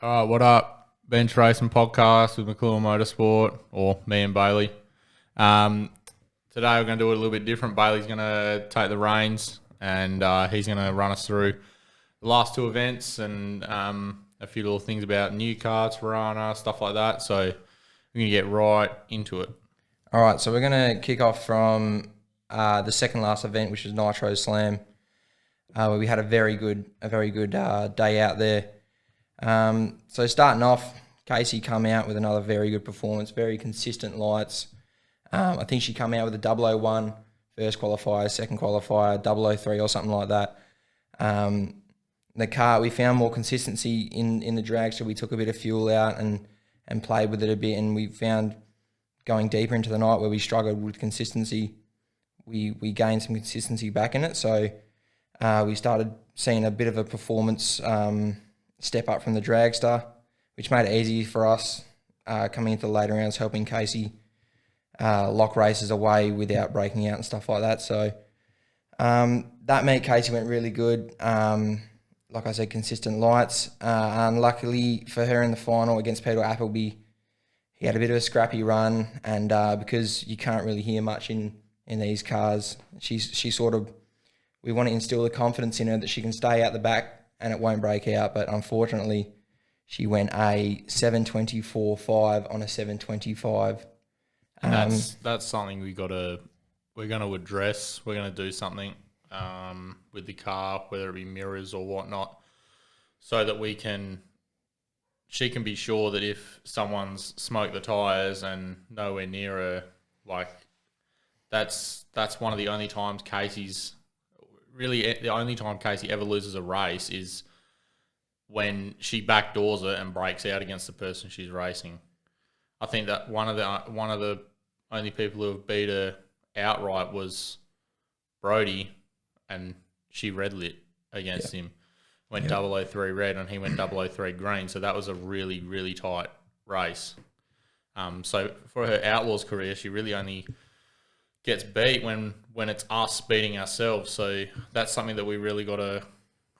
All right, what up? Bench Racin podcast with McClure Motorsport, or me and Bailey. Today we're going to do it a little bit different. Bailey's going to take the reins, and he's going to run us through the last two events and a few little things about new carts, Verana, stuff like that. So we're going to get right into it. All right, so we're going to kick off from the second last event, which was Nitro Slam, where we had a very good day out there. So starting off, Casey come out with another very good performance, very consistent lights. I think she come out with a 001 first qualifier, second qualifier, 003 or something like that. The car, we found more consistency in the drag, so we took a bit of fuel out and played with it a bit, and we found going deeper into the night where we struggled with consistency, we gained some consistency back in it. So we started seeing a bit of a performance step up from the dragster, which made it easy for us coming into the later rounds, helping Casey lock races away without breaking out and stuff like that. So that meet, Casey went really good. Like I said, consistent lights. Unluckily for her in the final against Peter Appleby, he had a bit of a scrappy run, and because you can't really hear much in these cars, she sort of, we want to instill the confidence in her that she can stay out the back and it won't break out. But unfortunately, she went a 7:24.5 on a 7:25. And that's something we're going to address. We're going to do something with the car, whether it be mirrors or whatnot, so that she can be sure that if someone's smoked the tyres and nowhere near her, like that's one of the only times the only time Casey ever loses a race is when she backdoors it and breaks out against the person she's racing. I think that one of the only people who have beat her outright was Brody, and she red lit against him. Went 003 red and he went 003 green. So that was a really, really tight race. So for her Outlaws career, she really only gets beat when it's us beating ourselves. So that's something that we really got to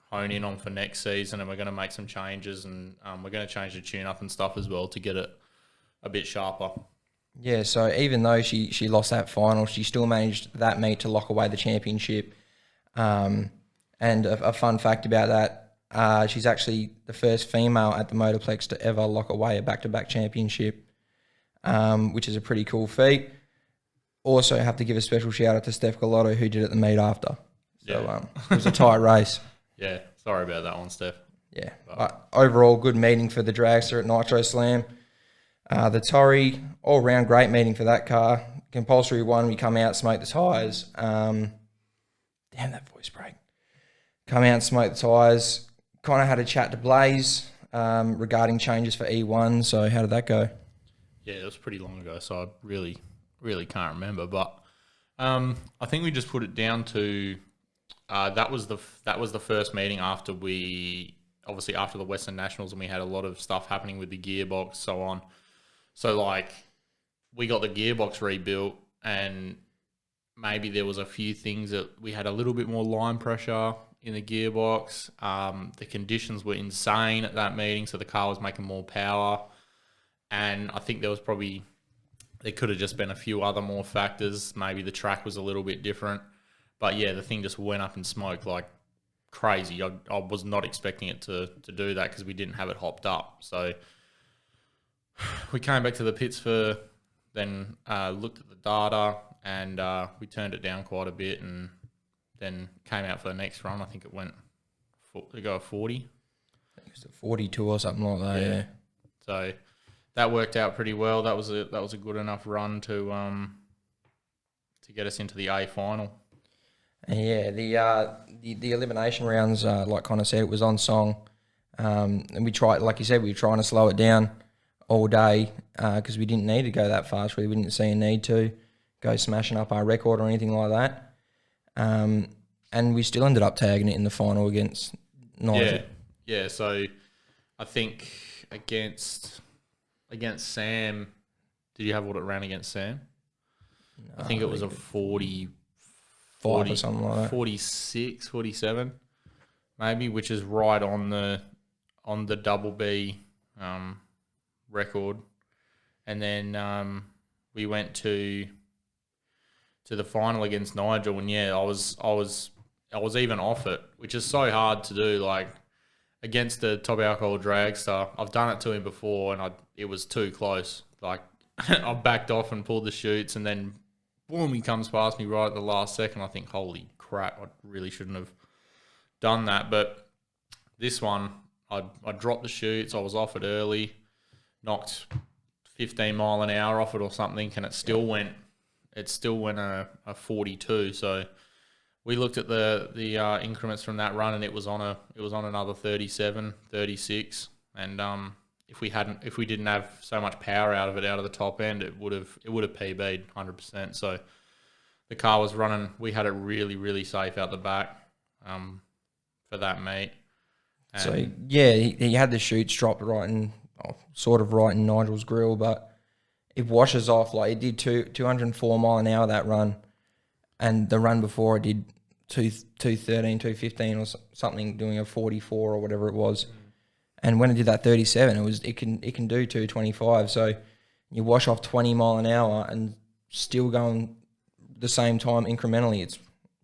hone in on for next season, and we're going to make some changes, and we're going to change the tune-up and stuff as well to get it a bit sharper. Yeah, so even though she lost that final, she still managed that meet to lock away the championship. And a fun fact about that, she's actually the first female at the Motorplex to ever lock away a back-to-back championship, which is a pretty cool feat. Also have to give a special shout-out to Steph Galotto, who did it the meet after. So it was a tight race. Yeah, sorry about that one, Steph. Yeah, but overall good meeting for the dragster at Nitro Slam. The Torrey, all-round great meeting for that car. Compulsory one, we come out, smoke the tyres. Damn, that voice break. Come out and smoke the tyres. Kind of had a chat to Blaze regarding changes for E1. So how did that go? Yeah, it was pretty long ago, so I really, really can't remember. But I think we just put it down to that was the first meeting after the Western Nationals, and we had a lot of stuff happening with the gearbox, so on. So like we got the gearbox rebuilt, and maybe there was a few things that we had a little bit more line pressure in the gearbox. The conditions were insane at that meeting, so the car was making more power. And I think there could have just been a few other more factors. Maybe the track was a little bit different. But yeah, the thing just went up in smoke like crazy. I was not expecting it to do that because we didn't have it hopped up. So we came back to the pits then looked at the data, and we turned it down quite a bit, and then came out for the next run. I think it went to go 40. I think it was 42 or something like that. Yeah. So that worked out pretty well. That was a good enough run to get us into the A final. And yeah, the elimination rounds, like Connor said, it was on song, and we tried, like you said, we were trying to slow it down all day because we didn't need to go that fast. Really, we didn't see a need to go smashing up our record or anything like that. And we still ended up tagging it in the final against Nigel. Yeah. So I think against Sam, did you have what it ran against Sam? No, I think it was a 40 or something like that. 46, 47, maybe, which is right on the double B record, and then we went to the final against Nigel, and yeah, I was even off it, which is so hard to do, like against the top alcohol dragster. I've done it to him before, and it was too close. Like I backed off and pulled the chutes, and then boom, he comes past me right at the last second. I think, holy crap, I really shouldn't have done that. But this one, I dropped the chutes. I was off it early, knocked 15 mile an hour off it or something, and it still went a 42. So we looked at the increments from that run, and it was on another 37, 36, and if we didn't have so much power out of the top end, it would have PB'd 100%. So the car was running. We had it really, really safe out the back for that meet. And so yeah, he had the chutes dropped right in Nigel's grill, but it washes off. Like it did 204 mile an hour that run, and the run before it did 213, 215 or something, doing a 44 or whatever it was. And when it did that 37, it can do 225. So you wash off 20 mile an hour and still going the same time incrementally. It's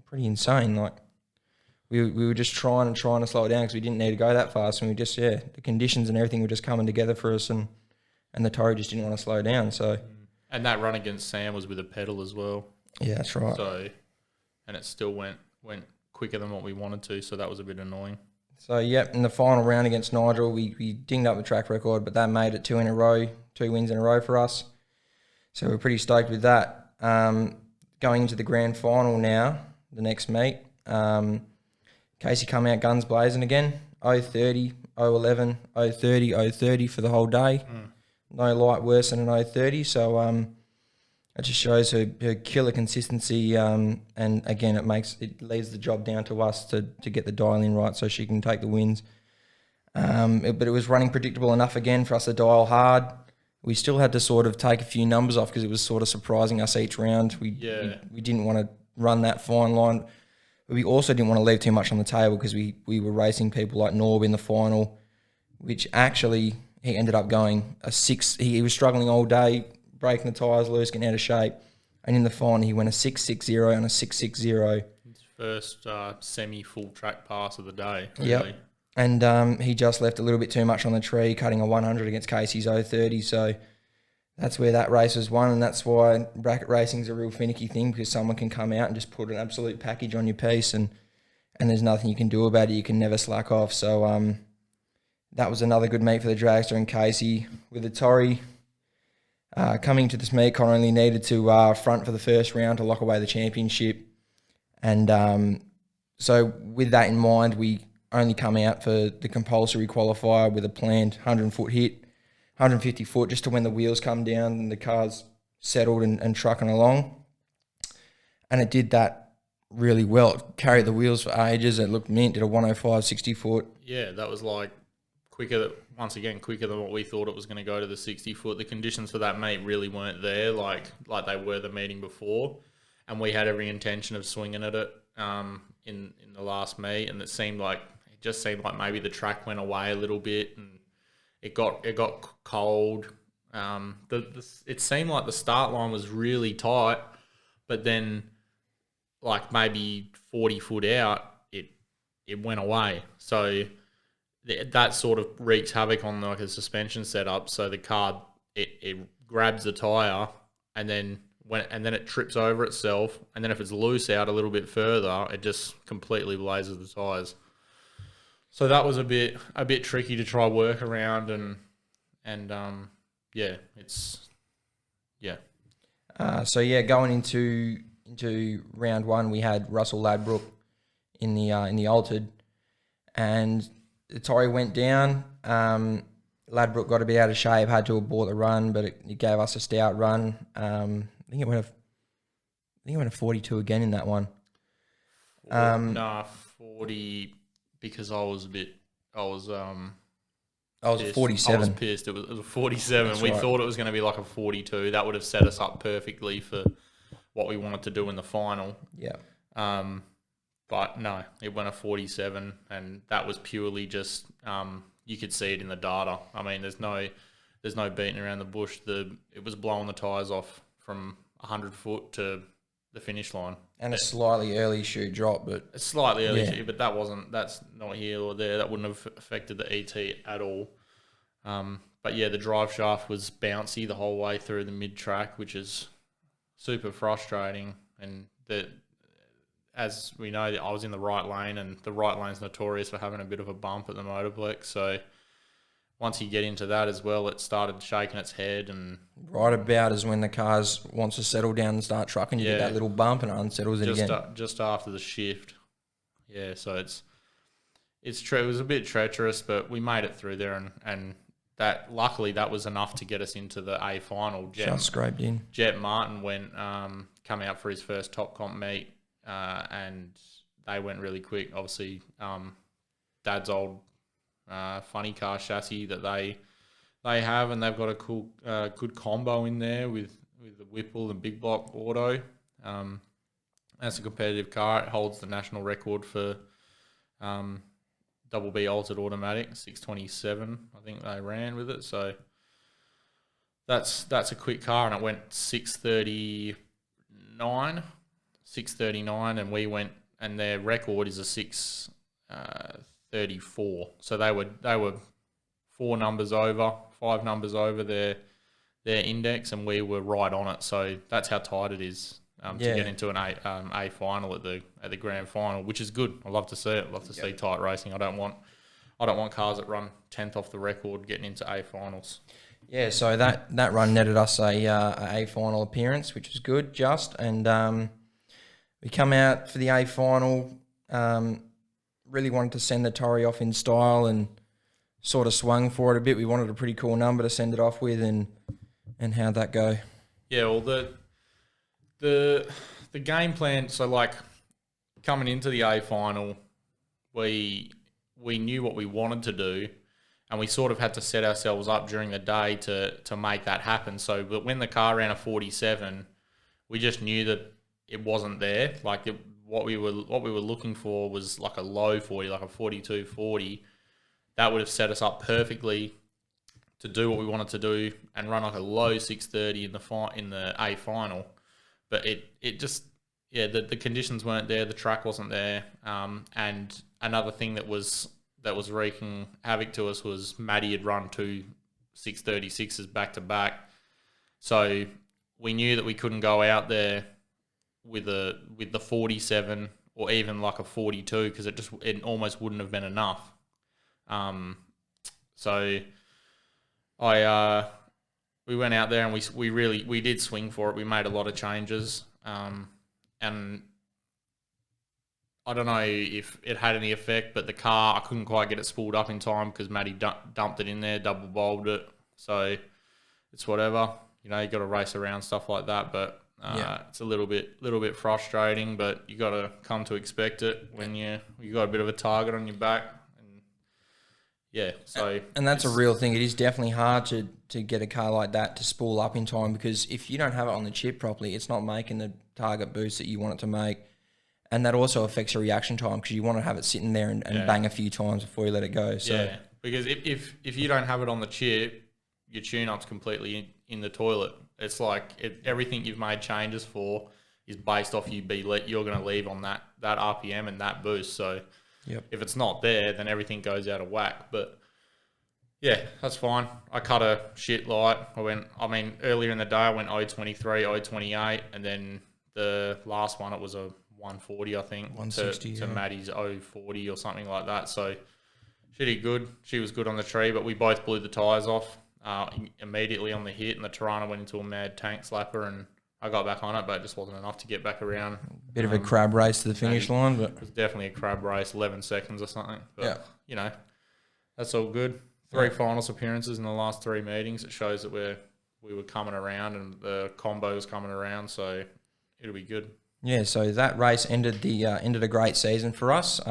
pretty insane. Like we were just trying to slow it down because we didn't need to go that fast, and the conditions and everything were just coming together for us, and the Tory just didn't want to slow down. So and that run against Sam was with a pedal as well. Yeah, that's right. So and it still went quicker than what we wanted to, so that was a bit annoying. So, yep, in the final round against Nigel, we dinged up the track record, but that made it 2 wins in a row for us. So we're pretty stoked with that. Going into the grand final now, the next meet, Casey come out guns blazing again, 030, 011, 030, 030 for the whole day. No light worse than an 030, so it just shows her killer consistency, and again, it leaves the job down to us to get the dial in right so she can take the wins. But it was running predictable enough again for us to dial hard. We still had to sort of take a few numbers off because it was sort of surprising us each round. We didn't want to run that fine line. But we also didn't want to leave too much on the table because we were racing people like Norb in the final, which actually he ended up going a 6. He was struggling all day, breaking the tyres loose, getting out of shape. And in the final, he went a 6.60 and a 6.60. His first semi-full track pass of the day, really. Yep. And he just left a little bit too much on the tree, cutting a 100 against Casey's 030. So that's where that race was won, and that's why bracket racing is a real finicky thing, because someone can come out and just put an absolute package on your piece, and there's nothing you can do about it. You can never slack off. So that was another good meet for the dragster and Casey. With the Tory coming to this meet, Connor only needed to front for the first round to lock away the championship. And so with that in mind, we only come out for the compulsory qualifier with a planned 100-foot hit, 150 foot, just to when the wheels come down and the car's settled and trucking along. And it did that really well. It carried the wheels for ages. It looked mint, did a 105 60 foot. Yeah, that was like quicker than what we thought it was going to go to the 60 foot. The conditions for that meet really weren't there like they were the meeting before, and we had every intention of swinging at it in the last meet, and it just seemed like maybe the track went away a little bit, and it got cold. It seemed like the start line was really tight, but then like maybe 40 foot out, it went away. So that sort of wreaks havoc on like a suspension setup. So the car it grabs the tire, and then it trips over itself, and then if it's loose out a little bit further, it just completely blazes the tires. So that was a bit tricky to try work around, and going into round one, we had Russell Ladbrook in the altered, and the Tory went down. Ladbrook got a bit out of shape, had to abort the run, but it gave us a stout run. I think it went a 42 again in that one. 40, because I was pissed. 47. I was pissed. It was a 47. That's we right. thought it was going to be like a 42. That would have set us up perfectly for what we wanted to do in the final. Yeah. But no, it went a 47, and that was purely just you could see it in the data. I mean, there's no beating around the bush. It was blowing the tyres off from 100 foot to the finish line. And a slightly early chute drop, but a slightly early chute, but that's not here or there. That wouldn't have affected the ET at all. But yeah, the drive shaft was bouncy the whole way through the mid track, which is super frustrating. And as we know, I was in the right lane, and the right lane's notorious for having a bit of a bump at the Motorplex. So once you get into that as well, it started shaking its head. And right about as when the cars wants to settle down and start trucking, you get that little bump and it unsettles it again. Just after the shift. Yeah, so it's true. It was a bit treacherous, but we made it through there, and that luckily that was enough to get us into the A final. Just scraped in. Jet Martin went come out for his first top comp meet, and they went really quick. Obviously, Dad's old funny car chassis that they have, and they've got a cool good combo in there with the Whipple and Big Block Auto. That's a competitive car. It holds the national record for double B altered automatic, 627. I think they ran with it. So that's a quick car, and it went 639, and we went, and their record is a 634. So they were 5 numbers over their index, and we were right on it. So that's how tight it is to get into an A final at the grand final, which is good. I love to see it. I love to see tight racing. I don't want cars that run 10th off the record getting into A finals. Yeah, so that run netted us a final appearance, which is good. And we come out for the A final. Really wanted to send the Torrey off in style, and sort of swung for it a bit. We wanted a pretty cool number to send it off with, and how'd that go? Yeah, well, the game plan. So like coming into the A final, we knew what we wanted to do, and we sort of had to set ourselves up during the day to make that happen. So, but when the car ran a 47, we just knew that it wasn't there. Like what we were looking for was like a low 40, like a 42-40. That would have set us up perfectly to do what we wanted to do and run like a low 630 in the A final. But it just, the conditions weren't there, the track wasn't there, and another thing that was wreaking havoc to us was Maddie had run 2 636s back to back, so we knew that we couldn't go out there with the 47 or even like a 42, because it almost wouldn't have been enough. So we went out there and we did swing for it. We made a lot of changes, and I don't know if it had any effect, but the car, I couldn't quite get it spooled up in time because Matty dumped it in there, double bowled it. So it's whatever, you got to race around stuff like that. But it's a little bit frustrating, but you got to come to expect it when you got a bit of a target on your back. And that's a real thing. It is definitely hard to get a car like that to spool up in time, because if you don't have it on the chip properly, it's not making the target boost that you want it to make. And that also affects your reaction time, because you want to have it sitting there and bang a few times before you let it go. So. Yeah, because if you don't have it on the chip, your tune-up's completely in the toilet. It's like everything you've made changes for is based off you're going to leave on that RPM and that boost. So if it's not there, then everything goes out of whack. But yeah, that's fine. I cut a shit light. Earlier in the day I went 023, 028, and then the last one it was a 140, I think, 160 to Maddie's 040 or something like that. So she did good. She was good on the tree, but we both blew the tyres off immediately on the hit, and the Tirana went into a mad tank slapper, and I got back on it, but it just wasn't enough to get back around. Bit of a crab race to the finish line, but it was definitely a crab race, 11 seconds or something. But, that's all good. 3 finals appearances in the last 3 meetings. It shows that we were coming around, and the combo was coming around, so it'll be good. Yeah, so that race ended a great season for us.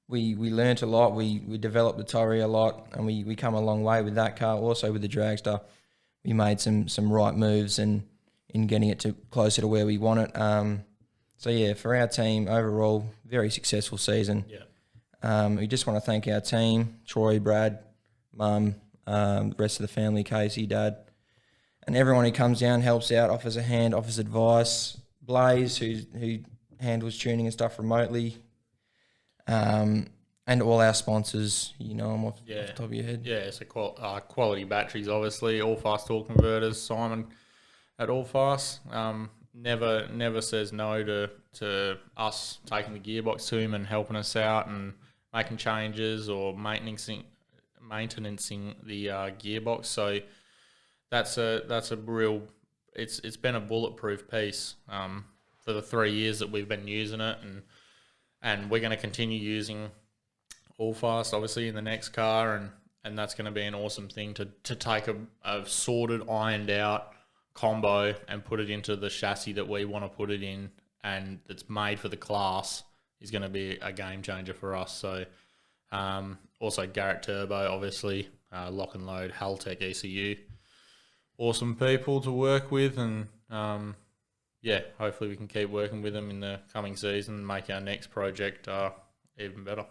We learnt a lot. We developed the Torrey a lot, and we come a long way with that car. Also with the Dragster, we made some right moves in getting it to closer to where we want it. So yeah, for our team overall, very successful season. Yeah. We just want to thank our team, Troy, Brad, Mum, the rest of the family, Casey, Dad, and everyone who comes down, helps out, offers a hand, offers advice. Blaze, who handles tuning and stuff remotely, and all our sponsors. You know them off the top of your head. Yeah, so quality batteries, obviously. All Fast Torque Converters, Simon at All Fast. Never says no to us taking the gearbox to him and helping us out and making changes or maintaining the gearbox. So that's a real. It's been a bulletproof piece for the 3 years that we've been using it, and we're going to continue using All Fast obviously in the next car, and that's going to be an awesome thing to take a sorted, ironed out combo and put it into the chassis that we want to put it in, and that's made for the class, is going to be a game changer for us. So also Garrett Turbo, obviously, Lock and Load, Haltech ECU, awesome people to work with, and hopefully we can keep working with them in the coming season and make our next project even better.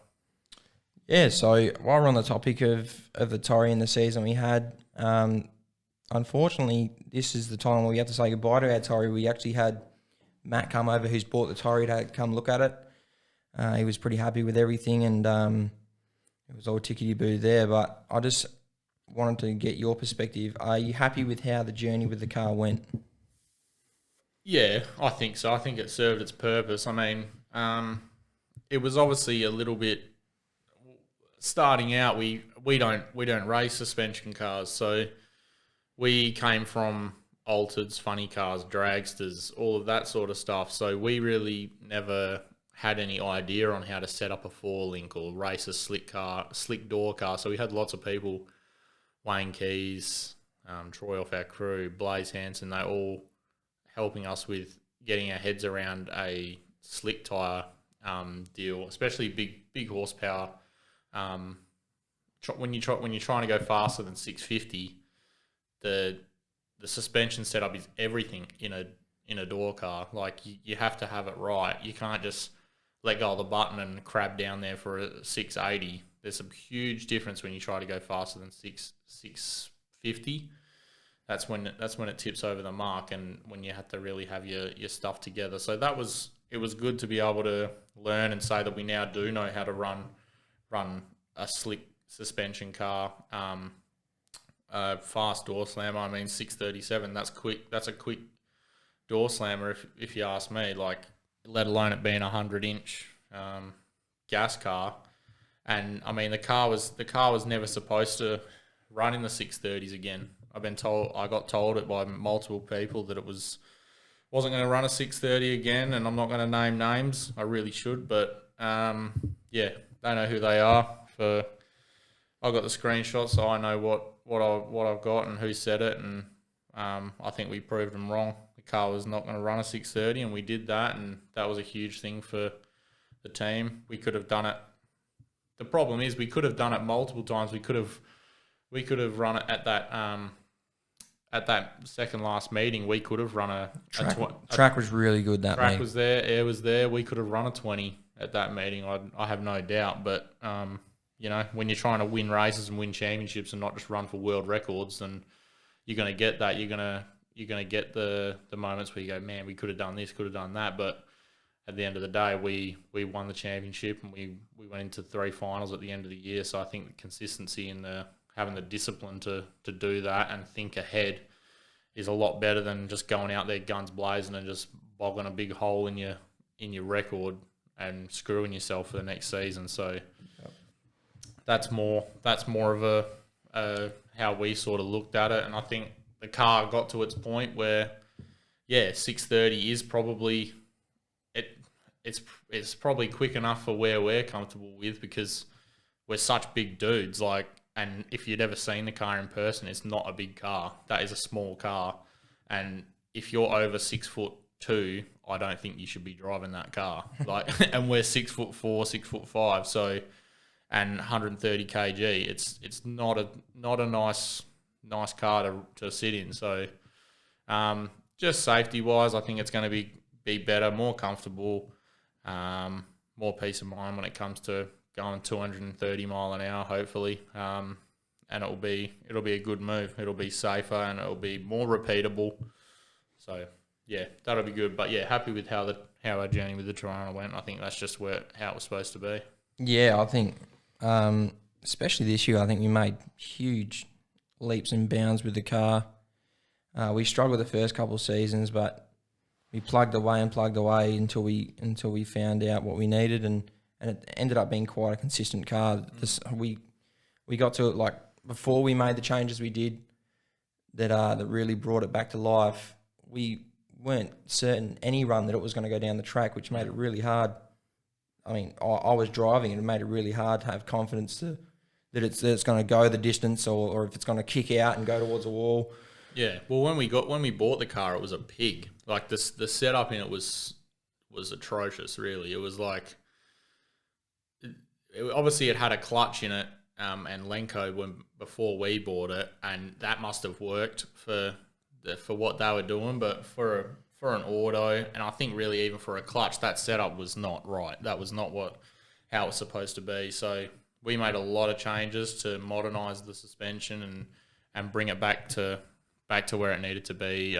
Yeah, so while we're on the topic of the Torrey in the season we had, unfortunately, this is the time where we have to say goodbye to our Torrey. We actually had Matt come over, who's bought the Torrey, to come look at it. He was pretty happy with everything, and it was all tickety-boo there. But I just wanted to get your perspective. Are you happy with how the journey with the car went? Yeah, I think so. I think it served its purpose. I mean, it was obviously a little bit starting out. We don't race suspension cars, so we came from altereds, funny cars, dragsters, all of that sort of stuff. So we really never had any idea on how to set up a 4-link or race a slick door car. So we had lots of people, Wayne Keys, Troy off our crew, Blaze Hanson, they all helping us with getting our heads around a slick tyre deal, especially big horsepower. When you're trying to go faster than 650, the suspension setup is everything in a door car. Like you have to have it right. You can't just let go of the button and crab down there for a 680. There's a huge difference when you try to go faster than 650. That's when it tips over the mark, and when you have to really have your stuff together. So it was good to be able to learn and say that we now do know how to run a slick suspension car. Fast door slammer, I mean 637, that's quick. That's a quick door slammer if you ask me, like, let alone it being a 100-inch gas car. And I mean the car was never supposed to run in the 630s again. I got told it by multiple people that it wasn't going to run a 630 again, and I'm not going to name names. I really should, but they know who they are. I got the screenshots, so I know what I've got and who said it, and I think we proved them wrong. The car was not going to run a 630, and we did that, and that was a huge thing for the team. We could have done it. The problem is we could have done it multiple times. We could have run it at that second last meeting. We could have run a track was really good that track meeting. Was there, air was there. We could have run a 20 at that meeting. I have no doubt, but when you're trying to win races and win championships and not just run for world records, then you're going to get that. You're going to get the moments where you go, man, we could have done this, could have done that. But at the end of the day, we won the championship, and we went into 3 finals at the end of the year. So I think the consistency and having the discipline to do that and think ahead is a lot better than just going out there guns blazing and just bogging a big hole in your record and screwing yourself for the next season. So that's more of a how we sort of looked at it. And I think the car got to its point where 630 is probably it's probably quick enough for where we're comfortable with, because we're such big dudes. Like, and if you'd ever seen the car in person, it's not a big car. That is a small car. And if you're over 6'2", I don't think you should be driving that car. Like, and we're 6'4", 6'5", so, and 130 kg. It's not a nice car to sit in. So, just safety wise, I think it's going to be better, more comfortable, more peace of mind when it comes to going 230 mile an hour, hopefully. And it'll be a good move. It'll be safer and it'll be more repeatable. So yeah, that'll be good. But yeah, happy with how our journey with the Tirana went. I think that's just how it was supposed to be. Yeah, I think, especially this year, I think we made huge leaps and bounds with the car. We struggled the first couple of seasons, but we plugged away until we found out what we needed, and it ended up being quite a consistent car. We got to it like before we made the changes we did that really brought it back to life. We weren't certain any run that it was going to go down the track, which made it really hard. I mean, I was driving and it made it really hard to have confidence that it's going to go the distance or if it's going to kick out and go towards a wall. Yeah, well, when we bought the car, it was a pig. Like the setup in it was atrocious. Really, it was like obviously it had a clutch in it and Lenco before we bought it, and that must have worked for what they were doing. But for an auto, and I think really even for a clutch, that setup was not right. That was not how it was supposed to be. So we made a lot of changes to modernise the suspension and bring it back to where it needed to be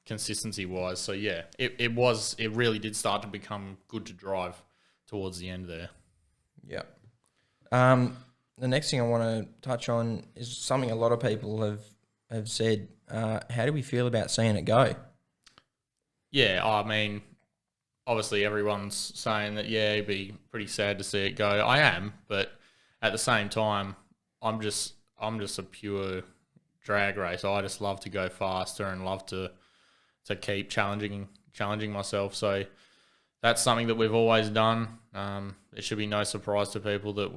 consistency wise. So yeah, it really did start to become good to drive towards the end there. Yeah. The next thing I want to touch on is something a lot of people have said. How do we feel about seeing it go? Yeah, I mean, obviously everyone's saying that, yeah, it'd be pretty sad to see it go. I am, but at the same time, I'm just a pure drag race. I just love to go faster and love to keep challenging myself. So that's something that we've always done. It should be no surprise to people that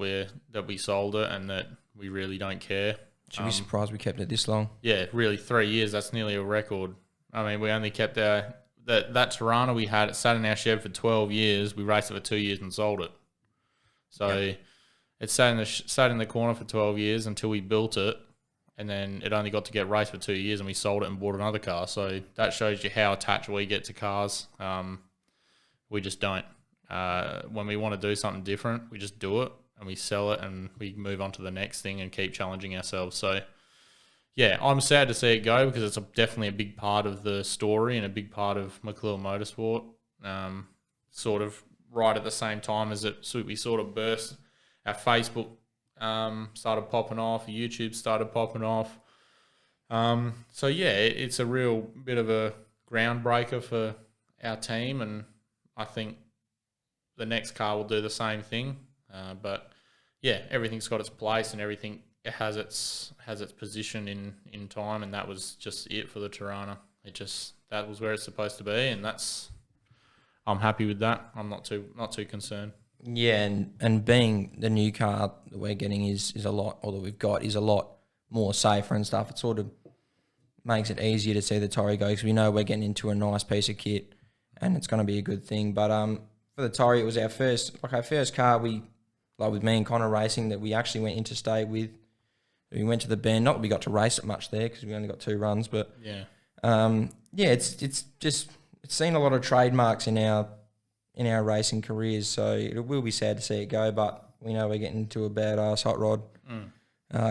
we sold it and that we really don't care. Should be surprised we kept it this long. Yeah, really, 3 years. That's nearly a record. I mean, we only kept that Tirana we had. It sat in our shed for 12 years. We raced it for 2 years and sold it. So it sat in the corner for 12 years until we built it, and then it only got to get raced for 2 years, and we sold it and bought another car. So that shows you how attached we get to cars. We just don't. When we want to do something different, we just do it and we sell it and we move on to the next thing and keep challenging ourselves. So yeah, I'm sad to see it go because it's definitely a big part of the story and a big part of McClure Motorsport. Sort of right at the same time as we sort of burst. Our Facebook started popping off, YouTube started popping off. So yeah, it's a real bit of a groundbreaker for our team, and I think the next car will do the same thing. But yeah, everything's got its place and everything has its position in time, and that was just it for the Tirana. That was where it's supposed to be, and I'm happy with that. I'm not too concerned. Yeah, and being the new car that we're getting is a lot, or that we've got is a lot more safer and stuff. It sort of makes it easier to see the Torrey go because we know we're getting into a nice piece of kit, and it's going to be a good thing. But for the Torrey, it was our first car with me and Connor racing that we actually went interstate with. We went to the Bend. Not that we got to race it much there because we only got 2 runs, but yeah, it's seen a lot of trademarks in our racing careers. So it will be sad to see it go, but we know we're getting into a badass hot rod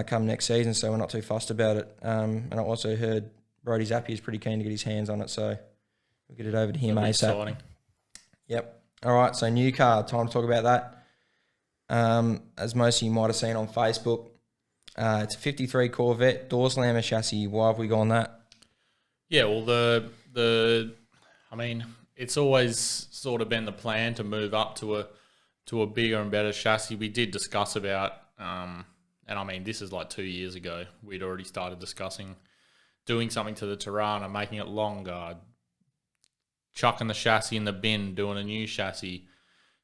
come next season, so we're not too fussed about it. And I also heard Brody Zappi is pretty keen to get his hands on it, so we'll get it over to him ASAP. Exciting. Yep. All right, so new car, time to talk about that. As most of you might have seen on Facebook, it's a 53 Corvette, door slammer chassis. Why have we gone that? Yeah, well, I mean, it's always sort of been the plan to move up to a bigger and better chassis. We did discuss about, and I mean, this is like 2 years ago. We'd already started discussing doing something to the Tirana, making it longer, chucking the chassis in the bin, doing a new chassis,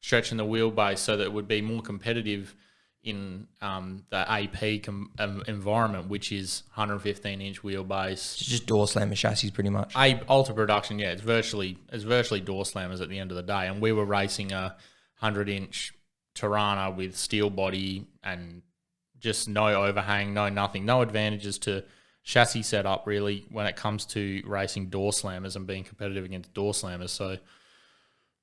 stretching the wheelbase so that it would be more competitive in the AP environment, which is 115-inch wheelbase. It's just door slammer chassis, pretty much. Ultra production, yeah, it's virtually door slammers at the end of the day. And we were racing a 100-inch Tirana with steel body and just no overhang, no nothing, no advantages to chassis setup really when it comes to racing door slammers and being competitive against door slammers. So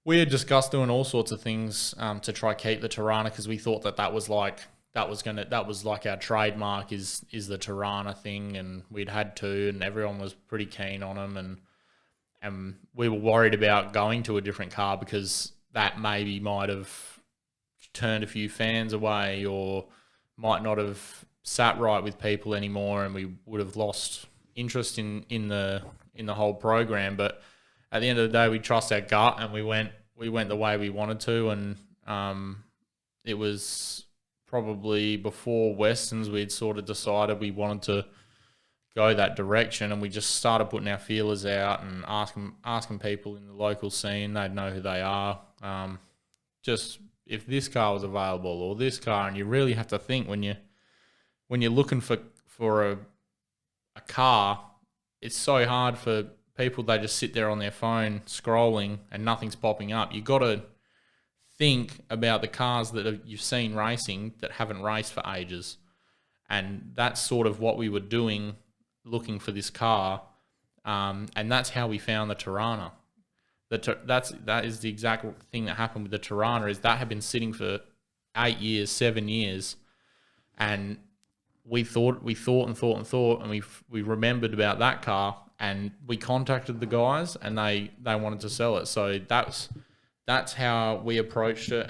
we had discussed doing all sorts of things to try keep the Tirana, because we thought that was like our trademark is the Tirana thing, and we'd had two, and everyone was pretty keen on them, and we were worried about going to a different car because that maybe might have turned a few fans away, or might not have sat right with people anymore, and we would have lost interest in the whole program. But at the end of the day, we trust our gut, and we went the way we wanted to, and it was probably before Westerns we'd sort of decided we wanted to go that direction, and we just started putting our feelers out and asking people in the local scene. They'd know who they are. Just if this car was available or this car, and you really have to think when you're looking for a car, it's so hard for people. They just sit there on their phone scrolling and nothing's popping up. You got to think about the cars that you've seen racing that haven't raced for ages, and that's sort of what we were doing, looking for this car, and that's how we found the Tirana. That is the exact thing that happened with the Tirana. Is that had been sitting for 8 years, 7 years, and we thought, and we remembered about that car, and we contacted the guys, and they wanted to sell it. So that's how we approached it,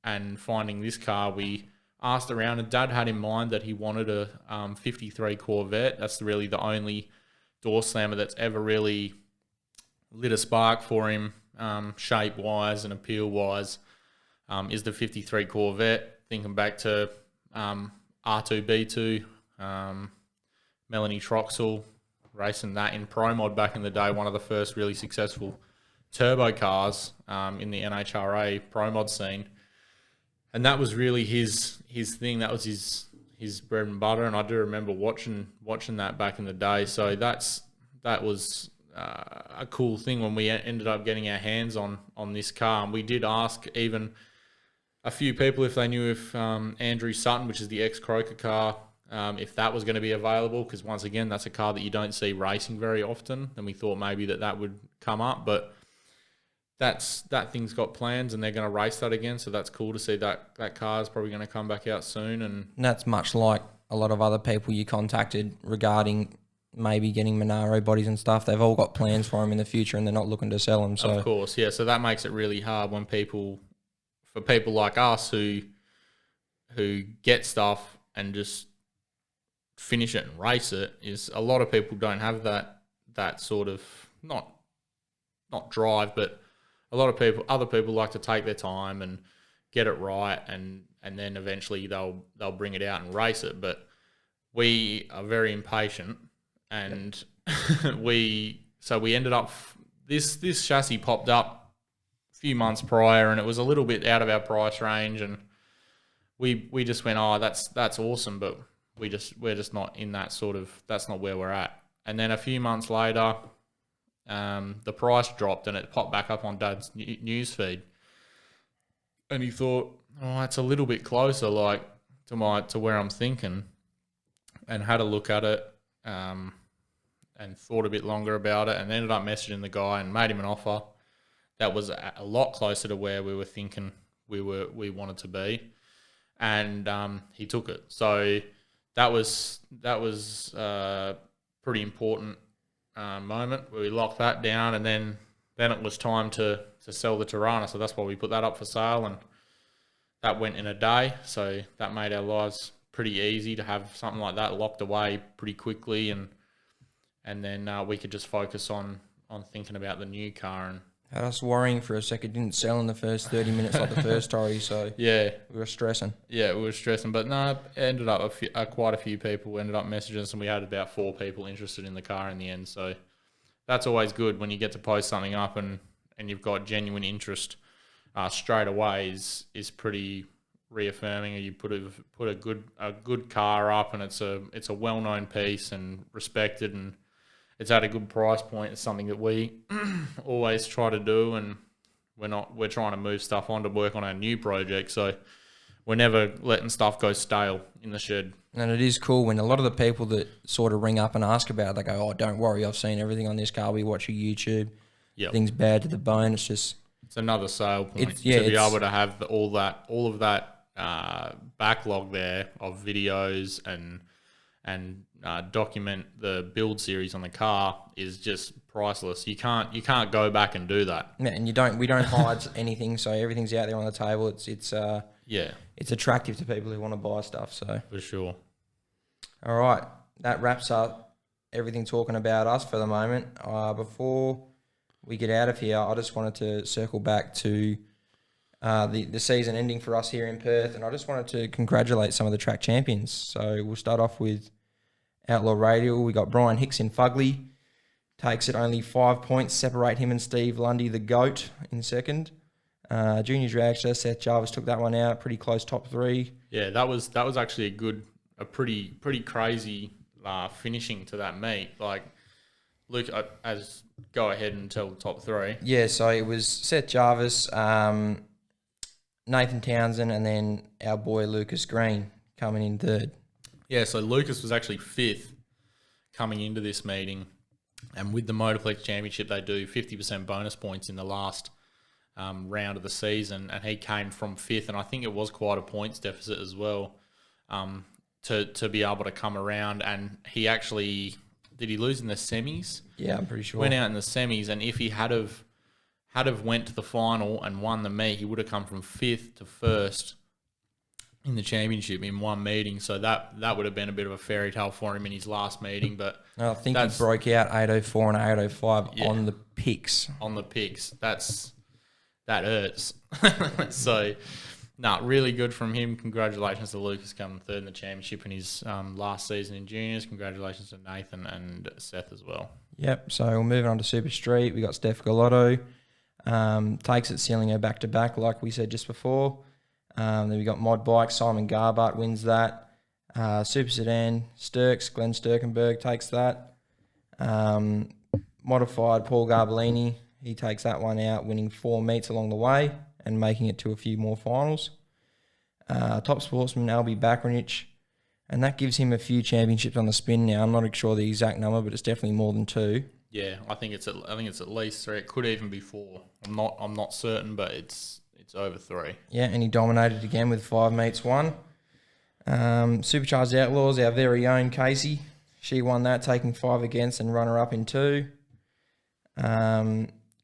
and finding this car, we asked around, and Dad had in mind that he wanted a 53 Corvette. That's really the only door slammer that's ever really lit a spark for him, shape wise and appeal wise, is the 53 Corvette. Thinking back to R2B2, Melanie Troxel racing that in Pro Mod back in the day, one of the first really successful turbo cars in the NHRA Pro Mod scene. And that was really his thing. That was his bread and butter. And I do remember watching that back in the day. So that was a cool thing when we ended up getting our hands on this car. And we did ask even a few people if they knew if Andrew Sutton, which is the ex-Croker car, if that was going to be available, because once again, that's a car that you don't see racing very often. And we thought maybe that would come up, but that thing's got plans, and they're going to race that again. So that's cool to see that car is probably going to come back out soon. And that's much like a lot of other people you contacted regarding maybe getting Monaro bodies and stuff. They've all got plans for them in the future, and they're not looking to sell them. So of course, yeah. So that makes it really hard when for people like us who get stuff and just finish it and race it, is a lot of people don't have that sort of not drive, but a lot of other people like to take their time and get it right, and then eventually they'll bring it out and race it. But we are very impatient, and we ended up, this chassis popped up a few months prior, and it was a little bit out of our price range, and we just went, oh, that's awesome, but we're just not in that sort of, that's not where we're at. And then a few months later, the price dropped, and it popped back up on Dad's news feed, and he thought, oh, that's a little bit closer, like to where I'm thinking, and had a look at it, and thought a bit longer about it, and ended up messaging the guy and made him an offer that was a lot closer to where we were thinking we wanted to be, and he took it. So that was pretty important moment where we locked that down, and then it was time to sell the Tirana. So that's why we put that up for sale, and that went in a day. So that made our lives pretty easy to have something like that locked away pretty quickly, and then we could just focus on thinking about the new car. And had us worrying for a second. Didn't sell in the first 30 minutes like the first Tory, so yeah, we were stressing. Yeah, we were stressing, but no, it ended up quite a few people ended up messaging us, and we had about 4 people interested in the car in the end. So that's always good when you get to post something up and you've got genuine interest straight away. Is pretty reaffirming. You put a good car up, and it's a well-known piece and respected, and it's at a good price point. It's something that we always try to do, and we're trying to move stuff on to work on our new project. So we're never letting stuff go stale in the shed. And it is cool when a lot of the people that sort of ring up and ask about it, they go, oh, don't worry, I've seen everything on this car. We watch your YouTube. Yep. Things bad to the bone. It's just It's another sale point to be able to have all of that backlog there of videos and document the build series on the car is just priceless. You can't go back and do that. Yeah, and we don't hide anything, so everything's out there on the table. It's attractive to people who want to buy stuff. So for sure. All right, that wraps up everything talking about us for the moment. Before we get out of here, I just wanted to circle back to the season ending for us here in Perth, and I just wanted to congratulate some of the track champions. So we'll start off with Outlaw Radial. We got Brian Hicks in Fugly. Takes it only 5 points, separate him and Steve Lundy, the GOAT, in second. Junior Dragster, Seth Jarvis took that one out, pretty close top three. Yeah, that was actually a pretty crazy finishing to that meet. Like, Luke, go ahead and tell the top three. Yeah, so it was Seth Jarvis, Nathan Townsend, and then our boy Lucas Green coming in third. Yeah, so Lucas was actually fifth coming into this meeting. And with the Motorplex Championship, they do 50% bonus points in the last round of the season. And he came from fifth, and I think it was quite a points deficit as well to be able to come around. And he actually... Did he lose in the semis? Yeah, I'm pretty sure. Went out in the semis, and if he had went to the final and won the meet, he would have come from fifth to first in the championship in one meeting. So that would have been a bit of a fairy tale for him in his last meeting. But I think he broke out 8:04 and 8:05 on the picks. On the picks, that hurts. So. Really good from him. Congratulations to Lucas coming third in the championship in his last season in juniors. Congratulations to Nathan and Seth as well. Yep, so we're moving on to Super Street. We got Steph Galotto. Takes it, sealing her back-to-back, like we said just before. Then we got Mod Bike. Simon Garbart wins that. Super Sedan, Sturks. Glenn Sturkenberg takes that. Modified, Paul Garbellini. He takes that one out, winning 4 meets along the way and making it to a few more finals. Top Sportsman, Albie Bakranich, and that gives him a few championships on the spin now. I'm not sure the exact number, but it's definitely more than 2. Yeah, I think it's at least 3. It could even be 4. I'm not certain, but it's over 3. Yeah, and he dominated again with 5 meets won. Supercharged Outlaws, our very own Casey. She won that, taking 5 against and runner-up in 2.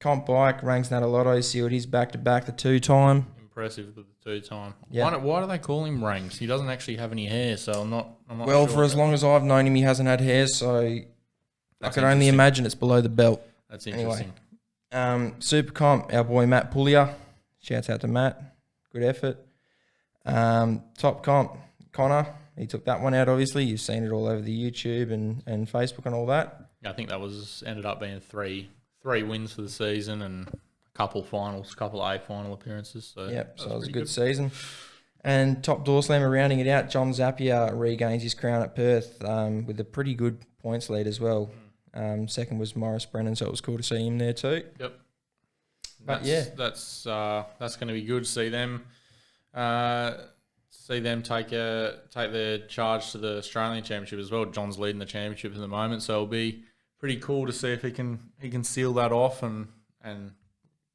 Comp Bike, Ranks Natalotto sealed his back-to-back, the 2-time. Impressive with the 2-time. Yeah. Why do they call him Ranks? He doesn't actually have any hair, so I'm not well, sure. For as long as I've known him, he hasn't had hair, so I can only imagine it's below the belt. That's interesting. Anyway, Super Comp, our boy Matt Puglia. Shouts out to Matt. Good effort. Top Comp, Connor. He took that one out, obviously. You've seen it all over the YouTube and Facebook and all that. Yeah, I think that ended up being 3 wins for the season and a couple A final appearances. So yep, so it was a good season. And top door slammer rounding it out, John Zapier regains his crown at Perth with a pretty good points lead as well. Second was Morris Brennan, so it was cool to see him there too. Yep. That's going to be good to see them. Take their charge to the Australian Championship as well. John's leading the championship at the moment, so it'll be pretty cool to see if he can seal that off and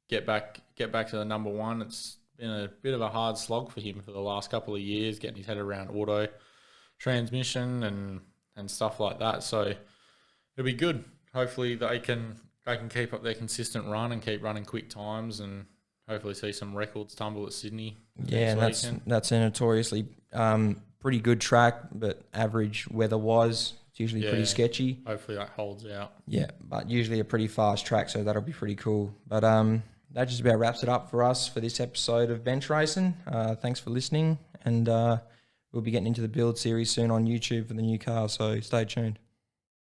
get back to the number one. It's been a bit of a hard slog for him for the last couple of years, getting his head around auto transmission and stuff like that. So it'll be good. Hopefully they can keep up their consistent run and keep running quick times and hopefully see some records tumble at Sydney. Yeah, and that's a notoriously pretty good track, but average weather-wise, it's usually pretty sketchy. Hopefully that holds out. Yeah, but usually a pretty fast track, so that'll be pretty cool. But that just about wraps it up for us for this episode of Bench Racin. Thanks for listening, and we'll be getting into the build series soon on YouTube for the new car, so stay tuned.